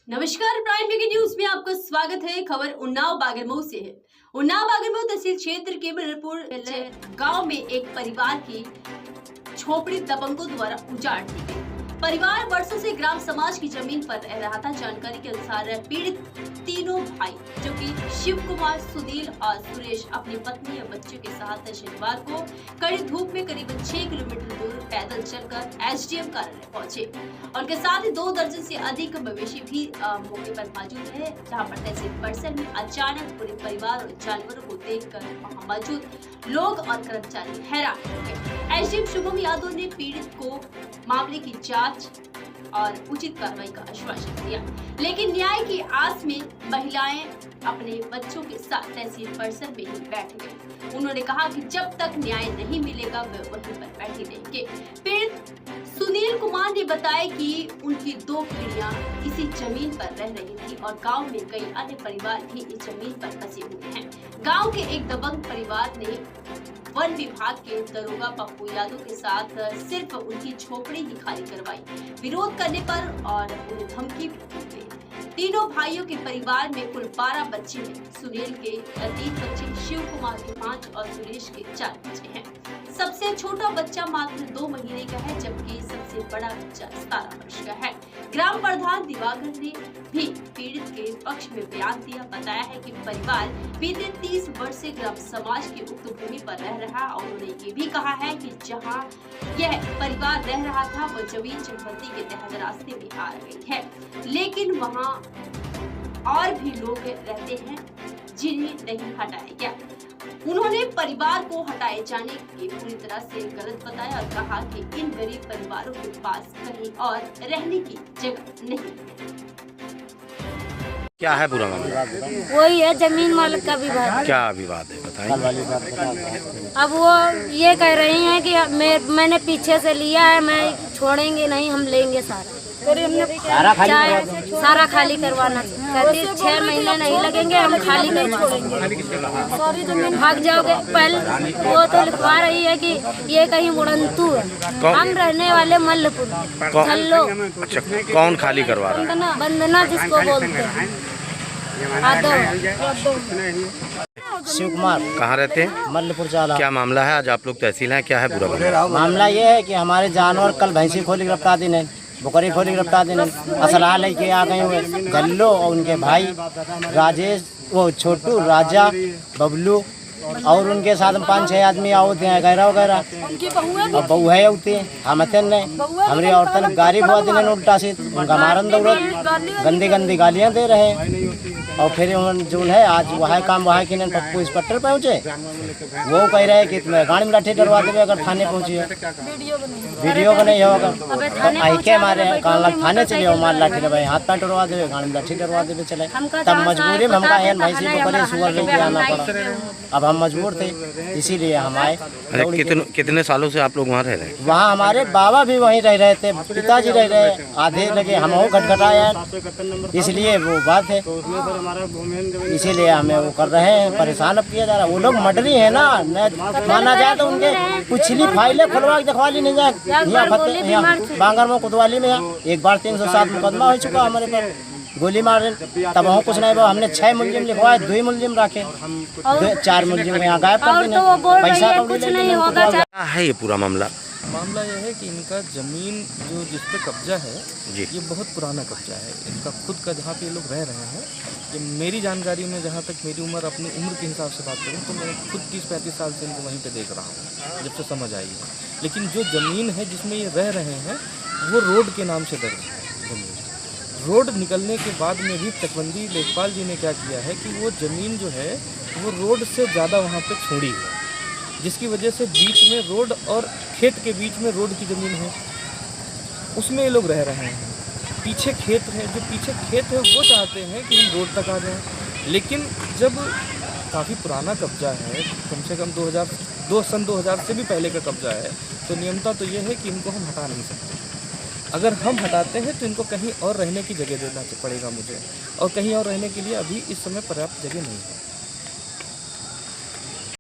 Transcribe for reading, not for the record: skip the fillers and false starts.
नमस्कार, prime news में आपका स्वागत है। खबर उन्नाव बागरमऊ से है। उन्नाव बागरमऊ तहसील क्षेत्र के मिलपुर गांव में एक परिवार की झोपड़ी दबंगों द्वारा उजाड़ दी गई। परिवार वर्षों से ग्राम समाज की जमीन पर रह रहा था। जानकारी के अनुसार पीड़ित तीनों भाई जो कि शिव कुमार, सुनील और सुरेश अपनी पत्नी और बच्चे के साथ शनिवार को कड़ी धूप में करीबन 6 किलोमीटर दूर पैदल चलकर एसडीएम कार्यालय पहुंचे। उनके साथ ही 2 दर्जन से अधिक मवेशी भी मौके पर मौजूद है, जहां पर तहसील परिसर में अचानक पूरे परिवार और जानवरों को देखकर वहां मौजूद लोग और कर्मचारी हैरान हो गए। एसडीएम शुभम यादव ने पीड़ित को मामले की जांच और उचित कार्रवाई का आश्वासन दिया, लेकिन न्याय की आस में महिलाएं अपने बच्चों के साथ तहसील परिसर में ही बैठ गई। उन्होंने कहा कि जब तक न्याय नहीं मिलेगा वे वहीं पर बैठे रहेंगे। पीड़ित सुनील कुमार ने बताया कि उनकी 2 पीढ़ियां इसी जमीन पर रह रही थी और गांव में कई अन्य परिवार भी इस जमीन पर बसे हुए हैं। गांव के एक दबंग परिवार ने वन विभाग के दरोगा पप्पू यादव के साथ सिर्फ उनकी झोपड़ी ही खाली करवाई, विरोध करने पर और उन्हें धमकी भी दी। तीनों भाइयों के परिवार में कुल 12 बच्चे हैं। सुनील के 3 बच्चे, शिव कुमार के 5 और सुरेश के 4 बच्चे हैं। सबसे छोटा बच्चा मात्र 2 महीने का है, जबकि सबसे बड़ा बच्चा 17 वर्ष का है। ग्राम प्रधान दिवाकर ने भी पीड़ित के पक्ष में बयान दिया। बताया है कि परिवार बीते 30 वर्ष से ग्राम समाज की उक्त भूमि पर रह रहा और उन्होंने ये भी कहा है कि जहां यह परिवार रह रहा था वह जमीन चकबंदी के तहत रास्ते में आ गई है, लेकिन वहां और भी लोग रहते हैं जिन्हें नहीं हटाया गया। उन्होंने परिवार को हटाए जाने के पूरी तरह से गलत बताया और कहा कि इन गरीब परिवारों के पास कहीं और रहने की जगह नहीं है। क्या है पूरा मामला? वही है जमीन मालिक का विवाद। क्या विवाद है बताइए। अब वो ये कह रही हैं कि मैंने पीछे से लिया है, मैं छोड़ेंगे नहीं, हम लेंगे सारा खाली करवाना। कहती 6 महीने नहीं लगेंगे, हम खाली नहीं छोड़ेंगे, भाग जाओगे। पहले वो तो लिखवा रही है कि ये कहीं बुढ़ंतू है, हम रहने वाले मल्लपुर चलो। अच्छा, कौन खाली करवा रहा है? बंदना जिसको बोलते हैं। शिव कुमार। कहाँ रहते हैं? मल्लपुर चाला। क्या मामला है? आज आप लोग तहसील हैं, क्या है पूरा मामला ये है कि हमारे जानवर कल भैंसी खोली गिरफ्तार देने, बकरी खोली गिरफ्तार देने, असला लेके आ गए हुए गल्लो और उनके भाई राजेश, वो छोटू, राजा, बबलू और उनके साथ 5-6 आदमी आते हैं वगैरह वगैरह। और बहू है होती है हम ने हमारी औरतन गाड़ी बुआ देने उल्टा से उनका मारन दौड़त गंदी गंदी गालियाँ दे रहे हैं। और फिर जो है आज वह काम वहाँ की पप्पू इंस्पेक्टर पहुँचे, वो कह रहे हैं कि तुम्हें गाड़ी में लाठी डरवा देवे अगर थाने पहुँचिए, वीडियो को नहीं होगा तो आई के मारे थाने चले हो, मार लाठी डरवाए, हाथ पैर डरवा देवे, गाड़ी में लाठी डरवा देवे चले। तब मजबूरी में हमका भैंसी बकरी सुअर लेके आना पड़ा। अब हम मजबूर थे, इसीलिए हम आए। कितने सालों से आप लोग वहाँ रह रहे हैं? वहाँ हमारे बाबा भी वहीं रह रहे थे, पिताजी रह रहे, आधे लगे हम वो खटखटाया, इसलिए वो बात है, इसीलिए हमें वो कर रहे हैं, परेशान अब किया जा रहा है। वो लोग मर्डरी है ना, माना जाए तो उनके पिछली फाइलें खुलवा के दिखवा ली नहीं जाए। यहाँ बांगर में कोतवाली में एक बार 307 मुकदमा हो चुका हमारे पर, गोली मार रहे, तब वहाँ कुछ नहीं। हमने 6 मुलजिम लिखवाए, 2 मुलजिम रखे, 4 मुलजिम यहाँ गायब कर देने, पैसा कुछ नहीं होगा। क्या है ये पूरा मामला? मामला यह है कि इनका ज़मीन जो जिस पे कब्जा है जी, ये बहुत पुराना कब्जा है इनका खुद का, जहाँ पे ये लोग रह रहे हैं। ये मेरी जानकारी में, जहाँ तक मेरी उम्र, अपनी उम्र के हिसाब से बात करूँ तो मैं खुद 30-35 साल से इनको वहीं पे देख रहा हूँ, जब से समझ आई है। लेकिन जो ज़मीन है जिसमें ये रह रहे हैं वो रोड के नाम से दर्ज है ज़मीन। रोड निकलने के बाद में भी चकबंदी लेखपाल जी ने क्या किया है कि वो ज़मीन जो है वो रोड से ज़्यादा वहाँ पर छोड़ी है, जिसकी वजह से बीच में रोड और खेत के बीच में रोड की ज़मीन है, उसमें ये लोग रह रहे हैं। पीछे खेत है, जो पीछे खेत है वो चाहते हैं कि हम रोड तक आ जाएं, लेकिन जब काफ़ी पुराना कब्जा है, कम से कम सन 2000 से भी पहले का कब्जा है, तो नियमता तो ये है कि इनको हम हटा नहीं सकते। अगर हम हटाते हैं तो इनको कहीं और रहने की जगह देना पड़ेगा मुझे, और कहीं और रहने के लिए अभी इस समय पर्याप्त जगह नहीं है।